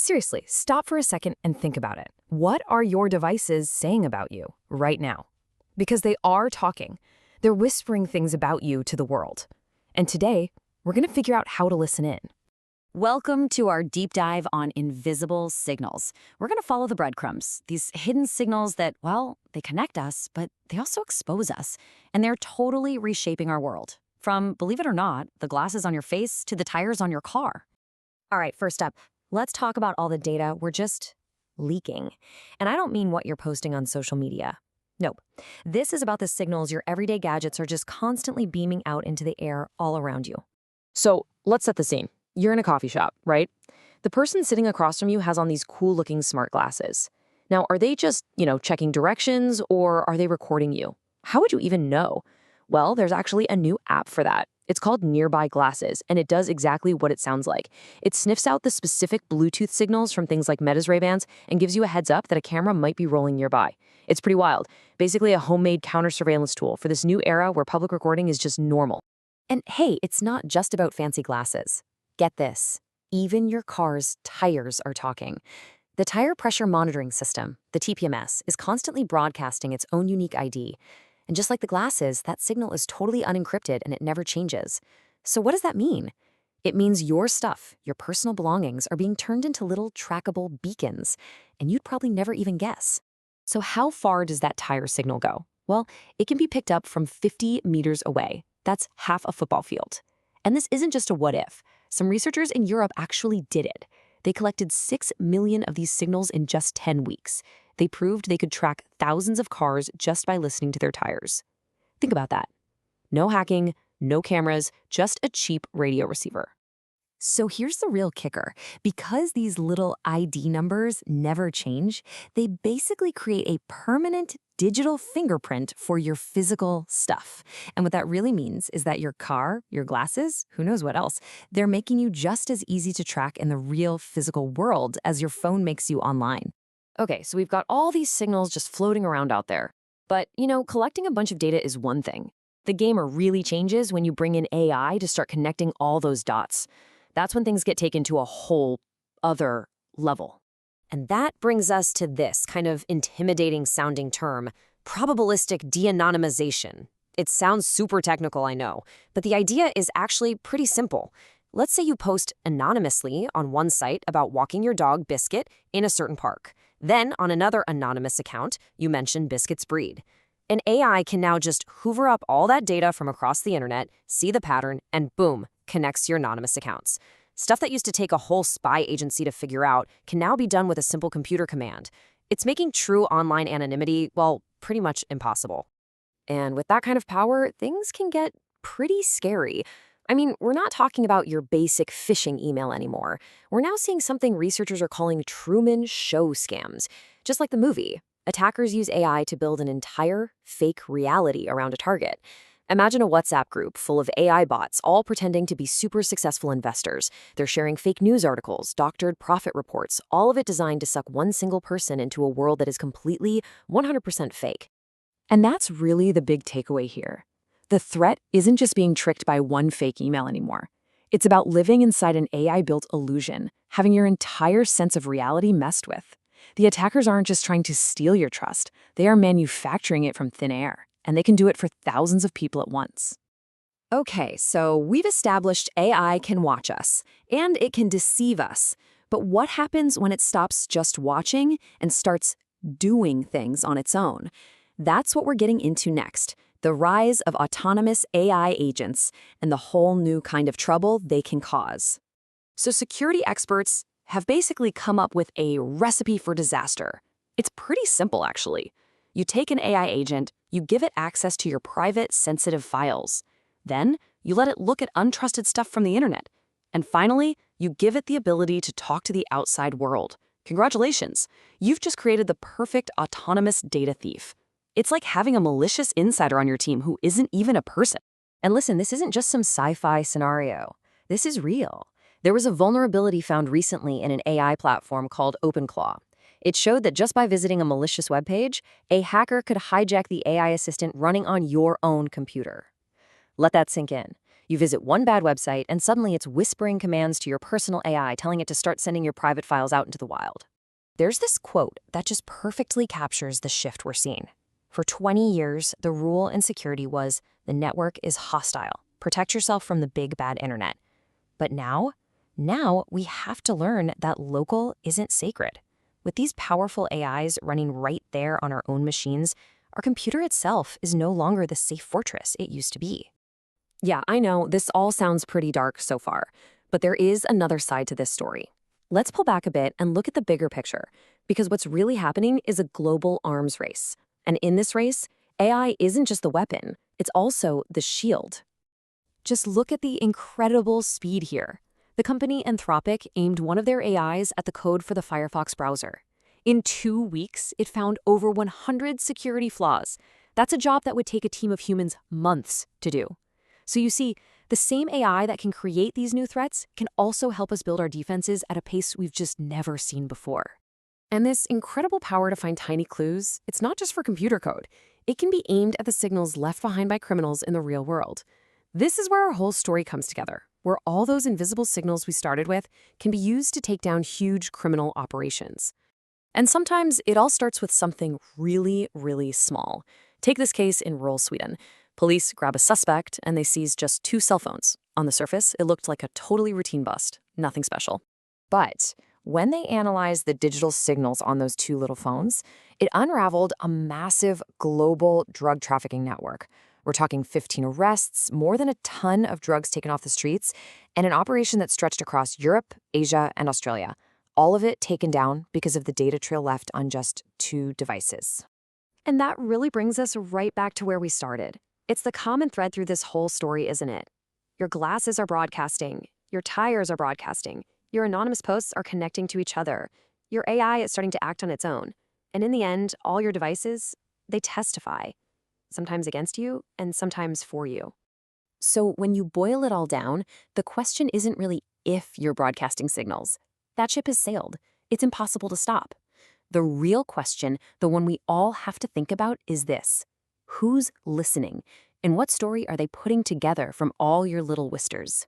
Seriously, stop for a second and think about it. What are your devices saying about you right now? Because they are talking. They're whispering things about you to the world. And today, we're going to figure out how to listen in. Welcome to our deep dive on invisible signals. We're going to follow the breadcrumbs, these hidden signals that, well, they connect us, but they also expose us. And they're totally reshaping our world. From, believe it or not, the glasses on your face to the tires on your car. All right, first up, let's talk about all the data we're just leaking. And I don't mean what you're posting on social media. Nope. This is about the signals your everyday gadgets are just constantly beaming out into the air all around you. So let's set the scene. You're in a coffee shop, right? The person sitting across from you has on these cool-looking smart glasses. Now, are they just, checking directions, or are they recording you? How would you even know? Well, there's actually a new app for that. It's called Nearby Glasses, and it does exactly what it sounds like. It sniffs out the specific Bluetooth signals from things like Meta's Ray-Bans and gives you a heads up that a camera might be rolling nearby. It's pretty wild. Basically a homemade counter-surveillance tool for this new era where public recording is just normal. And hey, it's not just about fancy glasses. Get this, even your car's tires are talking. The tire pressure monitoring system, the TPMS, is constantly broadcasting its own unique ID. And just like the glasses, that signal is totally unencrypted and it never changes. So what does that mean? It means your stuff, your personal belongings, are being turned into little trackable beacons, and you'd probably never even guess. So how far does that tire signal go? Well, it can be picked up from 50 meters away. That's half a football field. And this isn't just a what if. Some researchers in Europe actually did it. They collected 6 million of these signals in just 10 weeks. They proved they could track thousands of cars just by listening to their tires. Think about that. No hacking, no cameras, just a cheap radio receiver. So here's the real kicker. Because these little ID numbers never change, they basically create a permanent digital fingerprint for your physical stuff. And what that really means is that your car, your glasses, who knows what else, they're making you just as easy to track in the real physical world as your phone makes you online. Okay, so we've got all these signals just floating around out there. But, collecting a bunch of data is one thing. The game really changes when you bring in AI to start connecting all those dots. That's when things get taken to a whole other level. And that brings us to this kind of intimidating sounding term, probabilistic de-anonymization. It sounds super technical, I know, but the idea is actually pretty simple. Let's say you post anonymously on one site about walking your dog Biscuit in a certain park. Then on another anonymous account, you mention Biscuit's breed. An AI can now just hoover up all that data from across the internet, see the pattern, and boom, connects your anonymous accounts. Stuff that used to take a whole spy agency to figure out can now be done with a simple computer command. It's making true online anonymity, well, pretty much impossible. And with that kind of power, things can get pretty scary. I mean, we're not talking about your basic phishing email anymore. We're now seeing something researchers are calling Truman Show scams. Just like the movie, attackers use AI to build an entire fake reality around a target. Imagine a WhatsApp group full of AI bots all pretending to be super successful investors. They're sharing fake news articles, doctored profit reports, all of it designed to suck one single person into a world that is completely 100% fake. And that's really the big takeaway here. The threat isn't just being tricked by one fake email anymore. It's about living inside an AI-built illusion, having your entire sense of reality messed with. The attackers aren't just trying to steal your trust, they are manufacturing it from thin air. And they can do it for thousands of people at once. Okay, so we've established AI can watch us, and it can deceive us. But what happens when it stops just watching and starts doing things on its own? That's what we're getting into next, the rise of autonomous AI agents and the whole new kind of trouble they can cause. So security experts have basically come up with a recipe for disaster. It's pretty simple, actually. You take an AI agent, you give it access to your private, sensitive files. Then, you let it look at untrusted stuff from the internet. And finally, you give it the ability to talk to the outside world. Congratulations! You've just created the perfect autonomous data thief. It's like having a malicious insider on your team who isn't even a person. And listen, this isn't just some sci-fi scenario. This is real. There was a vulnerability found recently in an AI platform called OpenClaw. It showed that just by visiting a malicious webpage, a hacker could hijack the AI assistant running on your own computer. Let that sink in. You visit one bad website, and suddenly it's whispering commands to your personal AI, telling it to start sending your private files out into the wild. There's this quote that just perfectly captures the shift we're seeing. For 20 years, the rule in security was the network is hostile. Protect yourself from the big bad internet. But now we have to learn that local isn't sacred. With these powerful AIs running right there on our own machines, our computer itself is no longer the safe fortress it used to be. Yeah, I know, this all sounds pretty dark so far, but there is another side to this story. Let's pull back a bit and look at the bigger picture, because what's really happening is a global arms race. And in this race, AI isn't just the weapon, it's also the shield. Just look at the incredible speed here. The company Anthropic aimed one of their AIs at the code for the Firefox browser. In 2 weeks, it found over 100 security flaws. That's a job that would take a team of humans months to do. So you see, the same AI that can create these new threats can also help us build our defenses at a pace we've just never seen before. And this incredible power to find tiny clues, it's not just for computer code. It can be aimed at the signals left behind by criminals in the real world. This is where our whole story comes together, where all those invisible signals we started with can be used to take down huge criminal operations. And sometimes it all starts with something really, really small. Take this case in rural Sweden. Police grab a suspect and they seize just 2 cell phones. On the surface, it looked like a totally routine bust, nothing special. But when they analyzed the digital signals on those 2 little phones, it unraveled a massive global drug trafficking network. We're talking 15 arrests, more than a ton of drugs taken off the streets, and an operation that stretched across Europe, Asia, and Australia. All of it taken down because of the data trail left on just 2 devices. And that really brings us right back to where we started. It's the common thread through this whole story, isn't it? Your glasses are broadcasting. Your tires are broadcasting. Your anonymous posts are connecting to each other. Your AI is starting to act on its own. And in the end, all your devices, they testify. Sometimes against you and sometimes for you. So when you boil it all down, the question isn't really if you're broadcasting signals. That ship has sailed. It's impossible to stop. The real question, the one we all have to think about, is this. Who's listening? And what story are they putting together from all your little whisters?